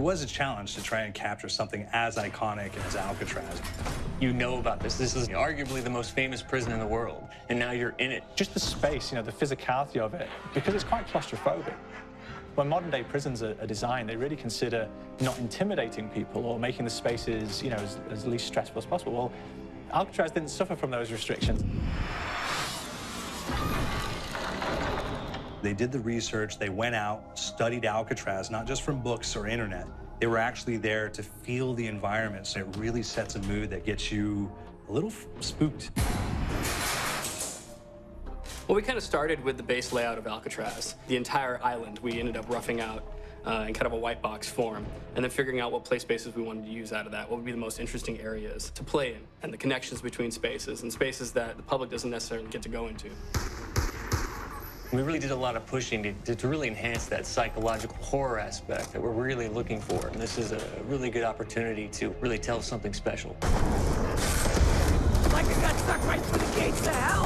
was a challenge to try and capture something as iconic as Alcatraz. You know about this. This is arguably the most famous prison in the world, and now you're in it. Just the space, the physicality of it, because it's quite claustrophobic. When modern-day prisons are designed, they really consider not intimidating people or making the spaces, as least stressful as possible. Well, Alcatraz didn't suffer from those restrictions. They did the research, they went out, studied Alcatraz, not just from books or internet. They were actually there to feel the environment, so it really sets a mood that gets you a little spooked. Well, we kind of started with the base layout of Alcatraz. The entire island we ended up roughing out in kind of a white box form, and then figuring out what play spaces we wanted to use out of that, what would be the most interesting areas to play in, and the connections between spaces, and spaces that the public doesn't necessarily get to go into. We really did a lot of pushing to really enhance that psychological horror aspect that we're really looking for. And this is a really good opportunity to really tell something special. Like I got stuck right through the gates to hell!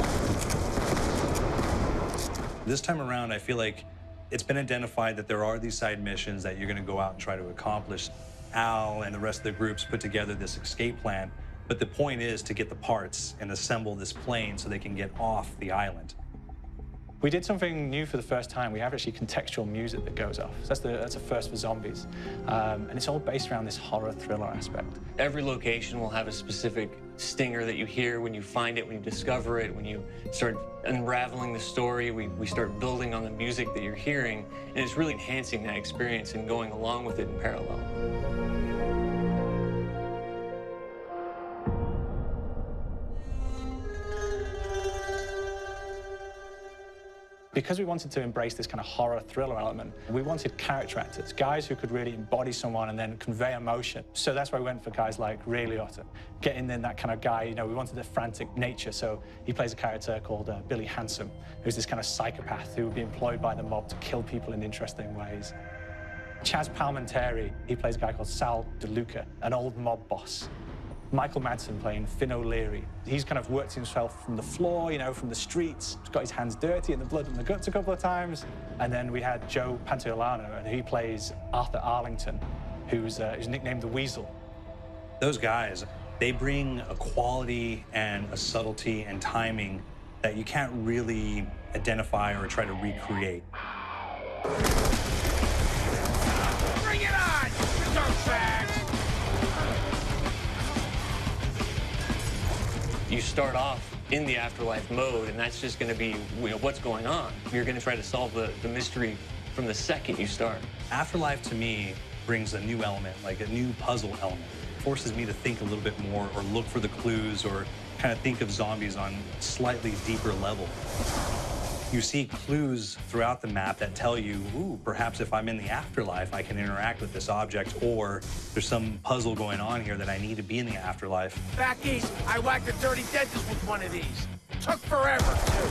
This time around, I feel like it's been identified that there are these side missions that you're going to go out and try to accomplish. Al and the rest of the groups put together this escape plan, but the point is to get the parts and assemble this plane so they can get off the island. We did something new for the first time. We have actually contextual music that goes off. So that's a first for zombies. And it's all based around this horror thriller aspect. Every location will have a specific stinger that you hear when you find it, when you discover it, when you start unraveling the story. We start building on the music that you're hearing, and it's really enhancing that experience and going along with it in parallel. Because we wanted to embrace this kind of horror thriller element, we wanted character actors, guys who could really embody someone and then convey emotion. So that's why we went for guys like Ray Liotta, getting in that kind of guy. We wanted a frantic nature, so he plays a character called Billy Handsome, who's this kind of psychopath who would be employed by the mob to kill people in interesting ways. Chaz Palminteri, he plays a guy called Sal DeLuca, an old mob boss. Michael Madsen playing Finn O'Leary. He's kind of worked himself from the floor, from the streets. He's got his hands dirty in the blood and the guts a couple of times. And then we had Joe Pantoliano, and he plays Arthur Arlington, who's nicknamed the Weasel. Those guys, they bring a quality and a subtlety and timing that you can't really identify or try to recreate. Bring it on! Reserve tracks! You start off in the afterlife mode, and that's just going to be what's going on. You're going to try to solve the mystery from the second you start. Afterlife, to me, brings a new element, like a new puzzle element. It forces me to think a little bit more or look for the clues or kind of think of zombies on a slightly deeper level. You see clues throughout the map that tell you, ooh, perhaps if I'm in the afterlife, I can interact with this object, or there's some puzzle going on here that I need to be in the afterlife. Back east, I whacked a dirty dentist with one of these. Took forever, too.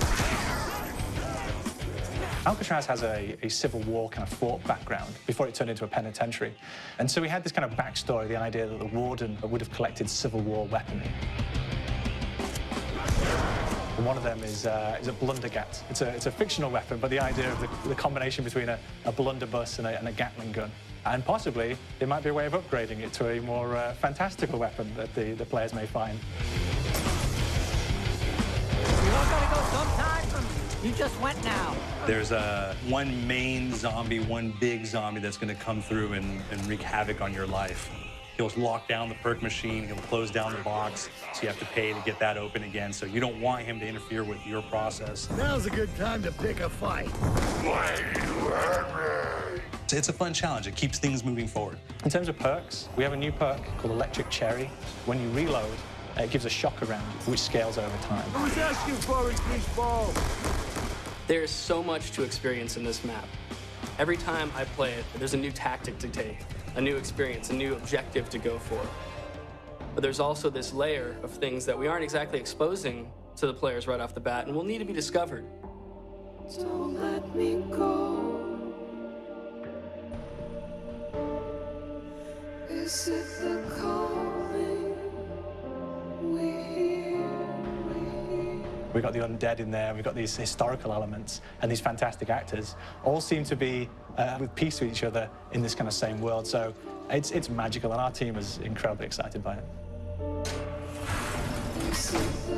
Alcatraz has a Civil War kind of fort background before it turned into a penitentiary. And so we had this kind of backstory, the idea that the warden would have collected Civil War weaponry. And one of them is a blundergat. It's a fictional weapon, but the idea of the combination between a blunderbuss and a Gatling gun. And possibly, there might be a way of upgrading it to a more fantastical weapon that the players may find. You all gotta go sometime. You just went now. There's one main zombie, one big zombie that's going to come through and wreak havoc on your life. He'll lock down the perk machine, he'll close down the box, so you have to pay to get that open again, so you don't want him to interfere with your process. Now's a good time to pick a fight. Why you hurt me? It's a fun challenge. It keeps things moving forward. In terms of perks, we have a new perk called Electric Cherry. When you reload, it gives a shock around, which scales over time. Who's asking for it, these balls? There's so much to experience in this map. Every time I play it, there's a new tactic to take, a new experience, a new objective to go for. But there's also this layer of things that we aren't exactly exposing to the players right off the bat and will need to be discovered. Don't let me go. Is it the calling we hear? we've got the undead in there, we've got these historical elements, and these fantastic actors all seem to be with peace with each other in this kind of same world. So it's magical, and our team is incredibly excited by it. This is the